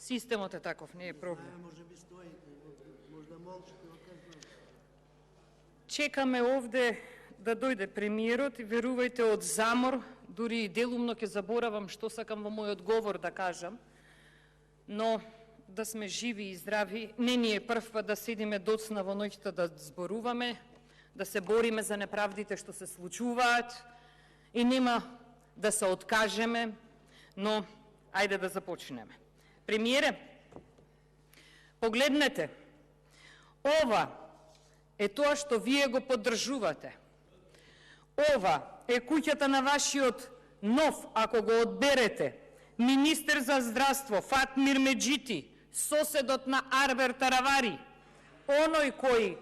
Системот е таков, не е проблем. Чекаме овде да дојде премиерот и верувајте од замор, дури и делумно ќе заборавам што сакам во мојот говор да кажам, но да сме живи и здрави, не ни е прв пат да седиме доцна во ноќта да зборуваме, да се бориме за неправдите што се случуваат и нема да се откажеме, но ајде да започнеме. Премиере, погледнете, ова е тоа што вие го поддржувате. Ова е куќата на вашиот нов, ако го одберете, министер за здравство Фатмир Меджити, соседот на Арбер Таравари, оној кој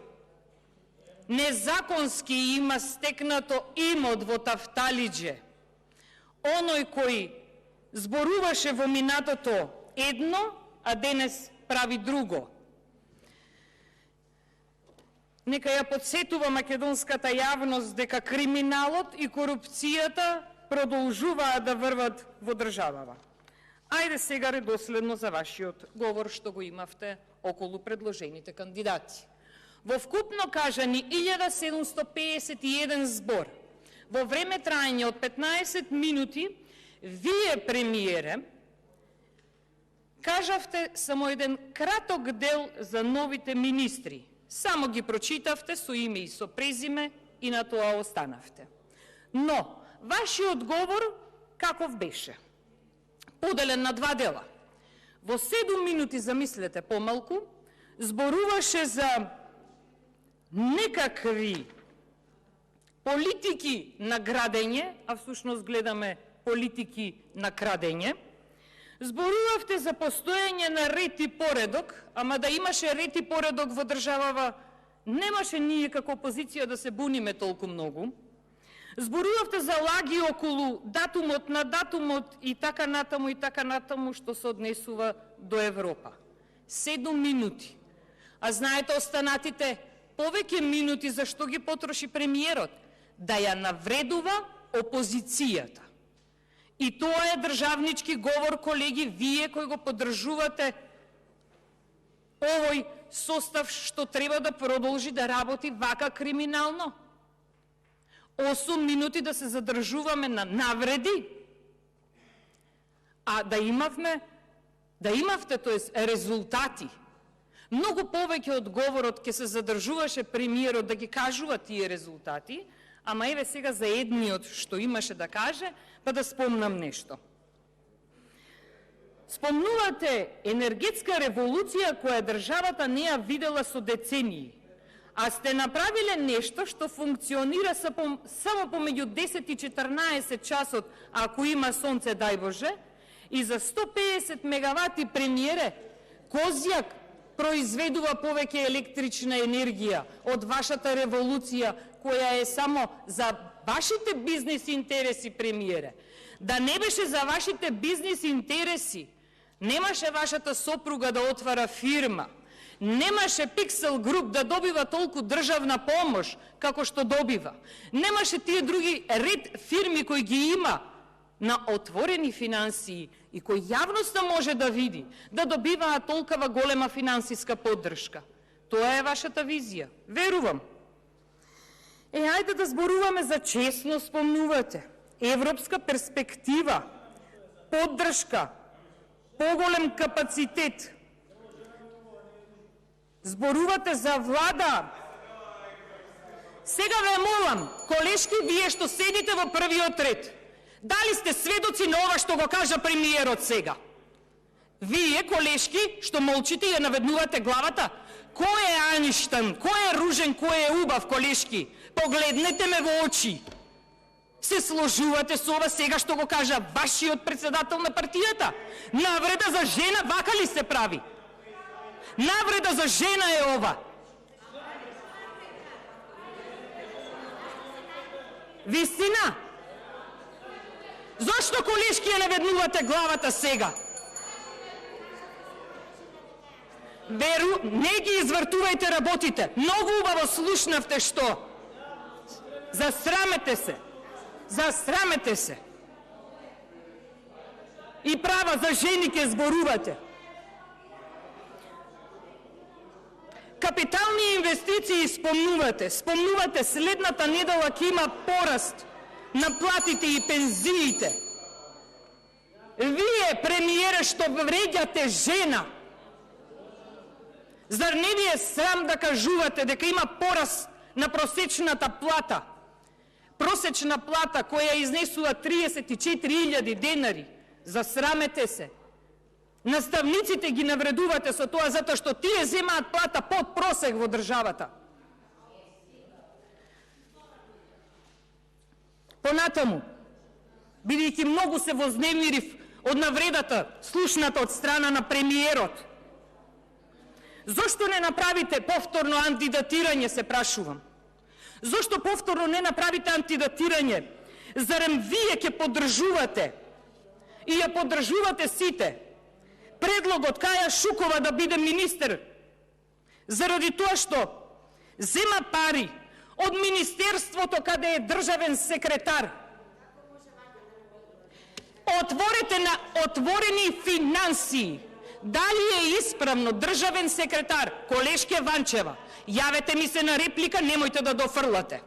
незаконски има стекнато имот во Тафталиџе, оној кој зборуваше во минатото едно, а денес прави друго. Нека ја подсетува македонската јавност дека криминалот и корупцијата продолжуваат да врват во државава. Ајде сега редоследно за вашиот говор што го имавте околу предложените кандидати. Во вкупно кажани 1751 збор, во време трајање од 15 минути, вие, премиере, кажавте само еден краток дел за новите министри. Само ги прочитавте со име и со презиме и на тоа останавте. Но, вашиот говор каков беше? Поделен на два дела. Во 7 минути, замислете помалку, зборуваше за некакви политики на градење, а всушност гледаме политики на крадење. Зборувавте за постојање на ред и поредок, ама да имаше ред и поредок во државава, немаше ние како опозиција да се буниме толку многу. Зборувавте за лаги околу датумот на датумот и така натаму што се однесува до Европа. 7 минути. А знаете останатите повеќе минути за што ги потроши премиерот? Да ја навредува опозицијата. И тоа е државнички говор, колеги, вие кои го поддржувате овој состав што треба да продолжи да работи вака криминално. 8 минути да се задржуваме на навреди, а да имавте, тоест, резултати. Многу повеќе од говорот ќе се задржуваше премиерот да ги кажува тие резултати, ама еве сега за едниот што имаше да каже, па да спомнам нешто. Спомнувате енергетска револуција која државата не ја видела со децении, а сте направиле нешто што функционира само помеѓу 10 и 14 часот, ако има сонце, дај Боже, и за 150 мегавати, премиере, Козјак произведува повеќе електрична енергија од вашата револуција, која е само за вашите бизнес интереси, премиере. Да не беше за вашите бизнес интереси, немаше вашата сопруга да отвара фирма, немаше Pixel Group да добива толку државна помош како што добива, немаше тие други ред фирми кои ги има на отворени финансии и кои јавноста може да види, да добиваат толкова голема финансиска поддршка. Тоа е вашата визија. Верувам. Ајде да зборуваме за честно, спомнувате. Европска перспектива, поддршка, поголем капацитет. Зборувате за влада. Сега ве молам, колешки, вие што седите во првиот ред, дали сте сведоци на ова што го кажа премиерот сега? Вие, колешки, што молчите и ја наведнувате главата, кој е Аништан, кој е ружен, кој е убав, колешки? Погледнете ме во очи. Се сложувате со ова сега што го кажа вашиот председател на партијата? Навреда за жена, вака ли се прави? Навреда за жена е ова. Вистина? Зошто, колешки, ја наведнувате главата сега? Не ги извртувајте работите. Многу убаво слушнавте што. Засрамете се. Засрамете се. И права за жени ке зборувате. Капитални инвестиции спомнувате следната недела ќе има пораст на платите и пензиите. Вие, премиере, што вреѓате жена, зар не ви е срам да кажувате дека има пораст на просечната плата? Просечна плата која изнесува 34.000 денари. Засрамете се. Наставниците ги навредувате со тоа затоа што тие земаат плата под просек во државата. Понатаму, бидејќи многу се вознемирив од навредата слушната од страна на премиерот, зошто не направите повторно антидатирање, се прашувам? Зошто повторно не направите антидатирање? Зарем вие ќе поддржувате и ја поддржувате сите предлогот Каја Шукова да биде министер, заради тоа што зема пари од министерството каде е државен секретар. Отворете на отворени финансии. Дали е исправно државен секретар Колешке Ванчева? Јавете ми се на реплика, немојте да дофрлате.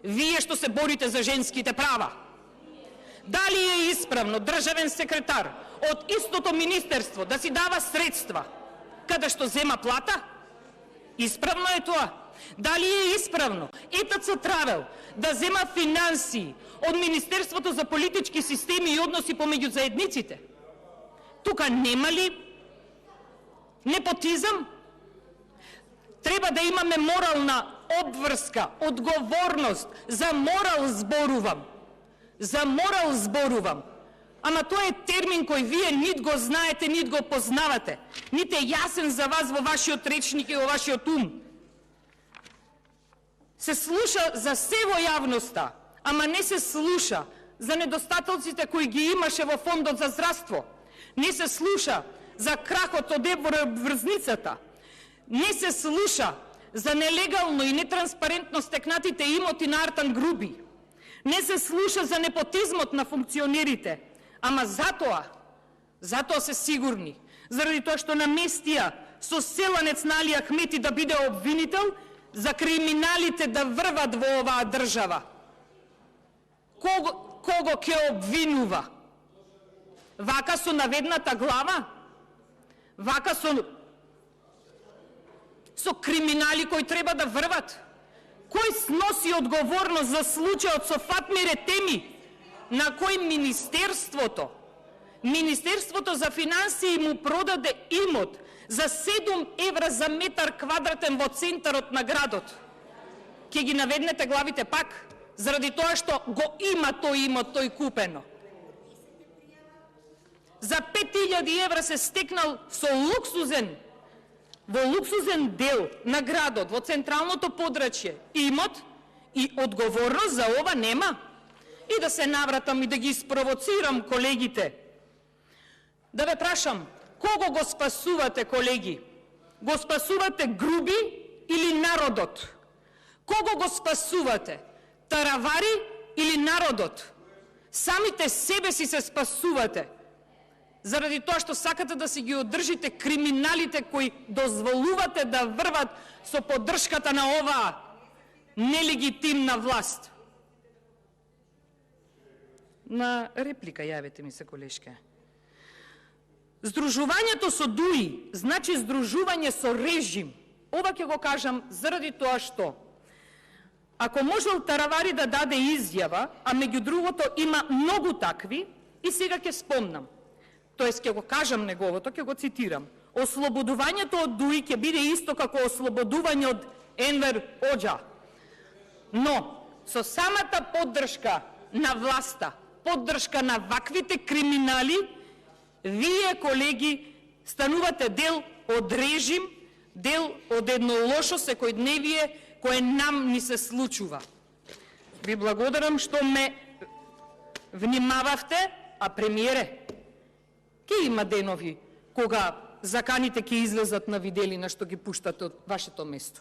Вие што се борите за женските права. Дали е исправно државен секретар од истото министерство да си дава средства каде што зема плата? Исправно е тоа. Дали е исправно ЕТЦ Травел да зема финансии од Министерството за политички системи и односи помеѓу заедниците? Тука нема ли непотизам? Треба да имаме морална обврска, одговорност. За морал зборувам. За морал зборувам. Ама тоа е термин кој вие нит го знаете, нит го познавате. Нит е јасен за вас во вашиот речник и во вашиот ум. Се слуша за се во јавноста, ама не се слуша за недостатоците кои ги имаше во Фондот за здравство. Не се слуша за крахот од евроврзницата. Не се слуша за нелегално и нетранспарентно стекнатите имоти на Артан Груби. Не се слуша за непотизмот на функционерите. Ама затоа се сигурни, заради тоа што наместија соселанец на Али Ахмети да биде обвинител за криминалите да врват во оваа држава. Кого ќе обвинува? Вака со наведната глава? Вака со криминали кои треба да врват? Кој сноси одговорност за случајот со Фатмир Етеми, на кој Министерството за финансии му продаде имот за 7 евра за метар квадратен во центарот на градот? Ке ги наведнете главите пак, заради тоа што го има тој имот, тој купено. За 5000 евра се стекнал во луксузен дел на градот, во централното подрачје, имот, и одговорност за ова нема. И да се навратам и да ги спровоцирам колегите. Да ве прашам, кого го спасувате, колеги? Го спасувате Груби или народот? Кого го спасувате? Таравари или народот? Самите себе си се спасувате. Заради тоа што сакате да си ги одржите криминалите кои дозволувате да врват со поддршката на оваа нелегитимна власт. На реплика јавете ми се, колешке. Здружувањето со ДУИ значи здружување со режим. Ова ќе го кажам заради тоа што ако можел Таравари да даде изјава, а меѓу другото има многу такви, и сега ќе спомнам, тоест ќе го кажам неговото, ќе го цитирам. Ослободувањето од ДУИ ќе биде исто како ослободување од Енвер Оџа. Но со самата поддршка на власта, поддршка на ваквите криминали, вие, колеги, станувате дел од режим, дел од едно лошо секојдневие кое нам ни се случува. Ви благодарам што ме внимававте, а премиере, ке има денови кога заканите ќе излезат на виделина што ги пуштате од вашето место.